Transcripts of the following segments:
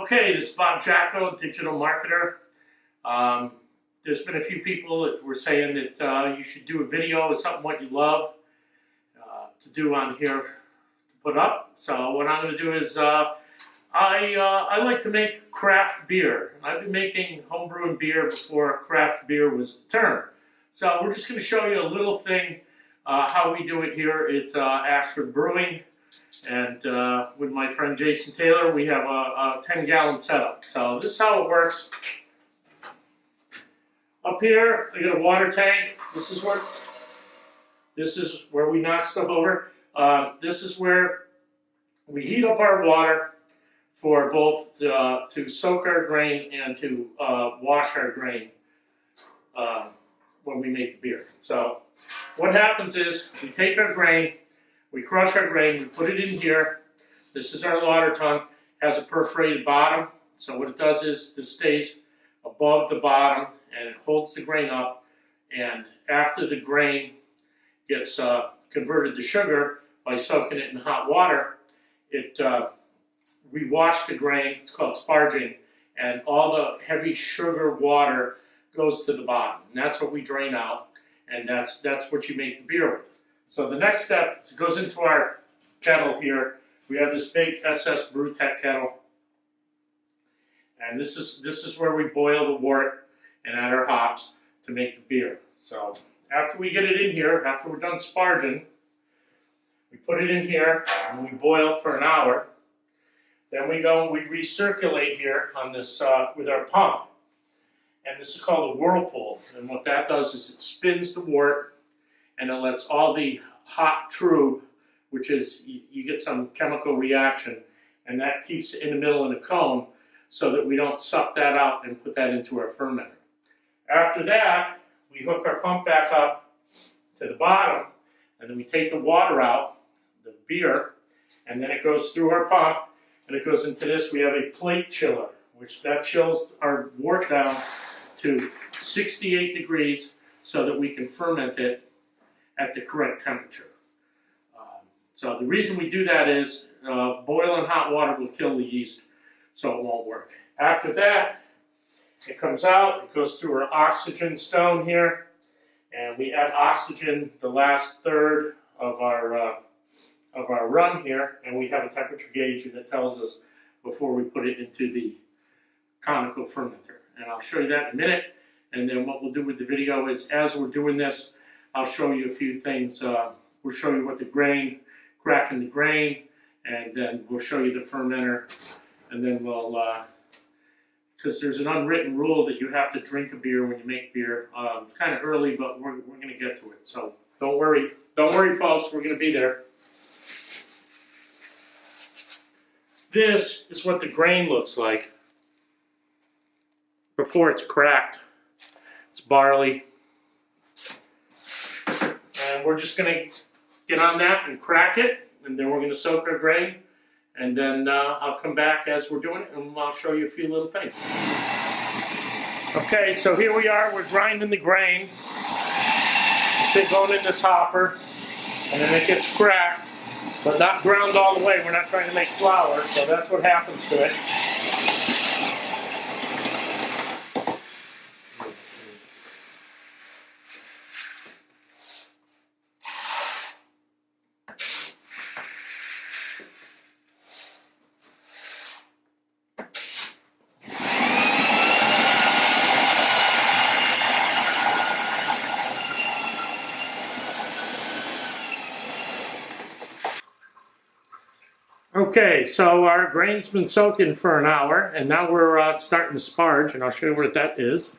Okay, this is Bob Jacko, digital marketer. There's been a few people that were saying that you should do a video of something what you love to do on here to put up. So what I'm going to do is I like to make craft beer. I've been making homebrewing beer before craft beer was the term. So we're just going to show you a little thing how we do it here at Ashford Brewing. And with my friend Jason Taylor, we have a 10-gallon setup. So this is how it works. Up here, I got a water tank. This is where we knock stuff over. This is where we heat up our water for both to soak our grain and to wash our grain when we make the beer. So what happens is we take our grain, we crush our grain, we put it in here. This is our lauter tun, has a perforated bottom. So what it does is this stays above the bottom and it holds the grain up. And after the grain gets converted to sugar by soaking it in hot water, we wash the grain, it's called sparging, and all the heavy sugar water goes to the bottom. And that's what we drain out, and that's what you make the beer with. So the next step is it goes into our kettle here. We have this big SS Brewtech kettle. And this is where we boil the wort and add our hops to make the beer. So after we get it in here, after we're done sparging, we put it in here and we boil for an hour. Then we go and we recirculate here on this with our pump. And this is called a whirlpool. And what that does is it spins the wort and it lets all the hot trub, which is, you get some chemical reaction, and that keeps it in the middle in a cone so that we don't suck that out and put that into our fermenter. After that, we hook our pump back up to the bottom, and then we take the water out, the beer, and then it goes through our pump, and it goes into this. We have a plate chiller, which that chills our wort down to 68 degrees so that we can ferment it at the correct temperature. So the reason we do that is boiling hot water will kill the yeast, so it won't work. After that, it comes out, it goes through our oxygen stone here, and we add oxygen the last third of our run here, and we have a temperature gauge that tells us before we put it into the conical fermenter. And I'll show you that in a minute, and then what we'll do with the video is, as we're doing this, I'll show you a few things. We'll show you what the grain, cracking the grain, and then we'll show you the fermenter, and then we'll, because there's an unwritten rule that you have to drink a beer when you make beer. It's kind of early, but we're going to get to it. So don't worry, folks, we're going to be there. This is what the grain looks like before it's cracked. It's barley. And we're just going to get on that and crack it, and then we're going to soak our grain, and then I'll come back as we're doing it, and I'll show you a few little things. Okay, so here we are, we're grinding the grain. It's it going in this hopper, and then it gets cracked, but not ground all the way. We're not trying to make flour, so that's what happens to it. Okay, so our grain's been soaking for an hour, and now we're starting to sparge, and I'll show you what that is.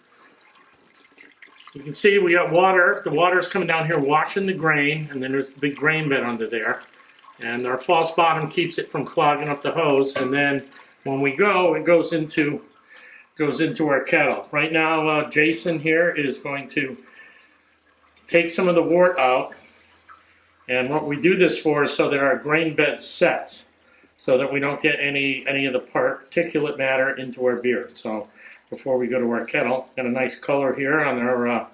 You can see we got water. The water is coming down here washing the grain, and then there's the big grain bed under there. And our false bottom keeps it from clogging up the hose, and then when we go, it goes into our kettle. Right now, Jason here is going to take some of the wort out, and what we do this for is so that our grain bed sets, so that we don't get any of the particulate matter into our beer. So before we go to our kettle, got a nice color here on our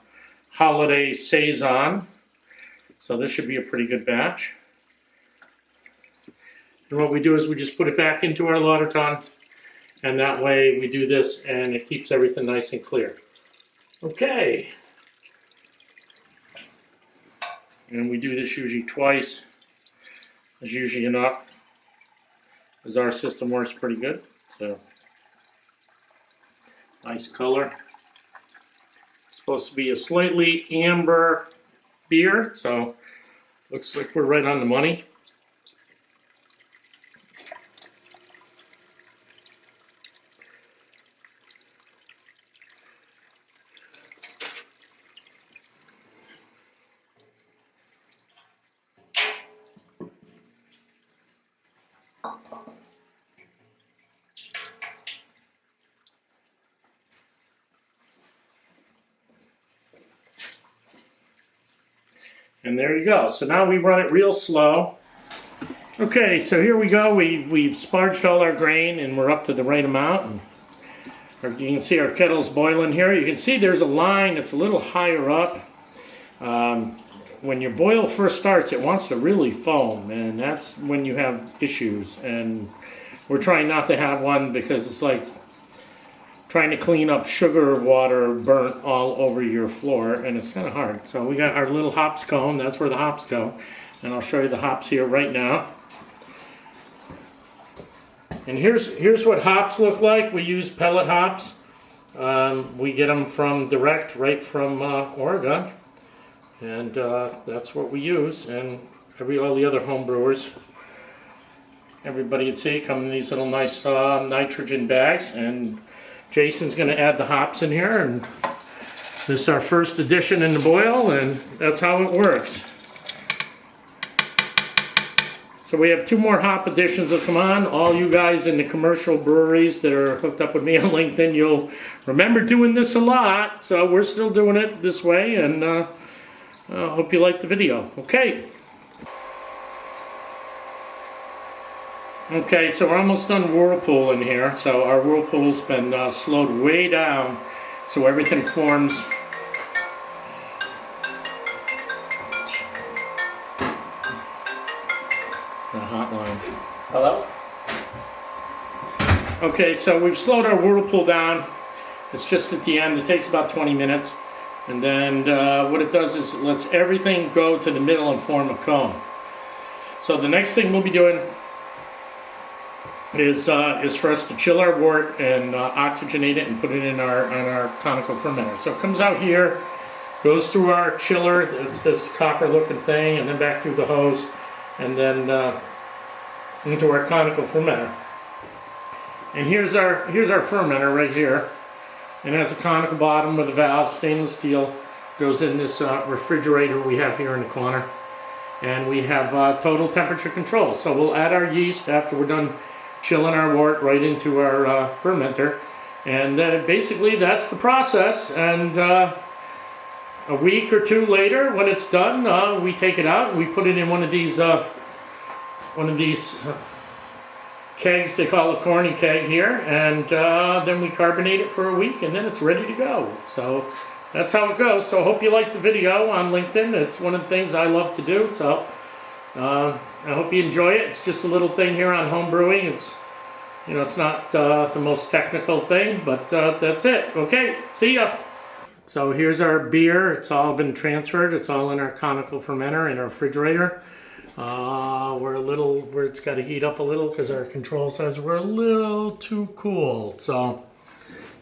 holiday saison. So this should be a pretty good batch. And what we do is we just put it back into our lauter tun, And that way we do this and it keeps everything nice and clear. Okay. And we do this usually twice. It's usually enough, because our system works pretty good. So, nice color. It's supposed to be a slightly amber beer, so looks like we're right on the money. And there you go. So now we run it real slow. Okay, so here we go. We've sparged all our grain and we're up to the right amount. And you can see our kettle's boiling here. You can see there's a line that's a little higher up. When your boil first starts, it wants to really foam, and that's when you have issues. And we're trying not to have one, because it's like trying to clean up sugar water burnt all over your floor, and it's kind of hard. So we got our little hops cone. That's where the hops go, and I'll show you the hops here right now. And here's what hops look like. We use pellet hops. We get them from direct, right from Oregon, and that's what we use. And all the other home brewers, everybody you'd see, come in these little nice nitrogen bags. And Jason's going to add the hops in here, and this is our first addition in the boil, and that's how it works. So we have 2 more hop additions that come on. All you guys in the commercial breweries that are hooked up with me on LinkedIn, you'll remember doing this a lot. So we're still doing it this way, and I hope you like the video. Okay, so we're almost done whirlpooling here. So our whirlpool's been slowed way down, so everything forms. The hotline. Hello? Okay, so we've slowed our whirlpool down. It's just at the end. It takes about 20 minutes. And then what it does is it lets everything go to the middle and form a cone. So the next thing we'll be doing is for us to chill our wort and oxygenate it and put it in our conical fermenter. So it comes out here, goes through our chiller. It's this copper looking thing, and then back through the hose, and then into our conical fermenter. And here's our fermenter right here. And it has a conical bottom with a valve, stainless steel. Goes in this refrigerator we have here in the corner. And we have total temperature control. So we'll add our yeast after we're done chilling our wort right into our fermenter. And basically that's the process. And a week or 2 later, when it's done, we take it out and we put it in one of these kegs. They call a corny keg here, and then we carbonate it for a week, and then it's ready to go. So that's how it goes. So I hope you liked the video on LinkedIn. It's one of the things I love to do. So I hope you enjoy it. It's just a little thing here on home brewing. It's, you know, it's not the most technical thing, but that's it. Okay, see ya. So here's our beer. It's all been transferred. It's all in our conical fermenter in our refrigerator. Where it's got to heat up a little because our control says we're a little too cool. So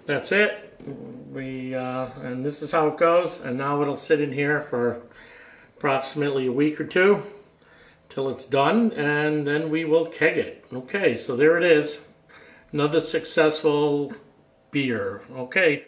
that's it. And this is how it goes. And now it'll sit in here for approximately a week or 2 till it's done, and then we will keg it. Okay, so there it is. Another successful beer. Okay.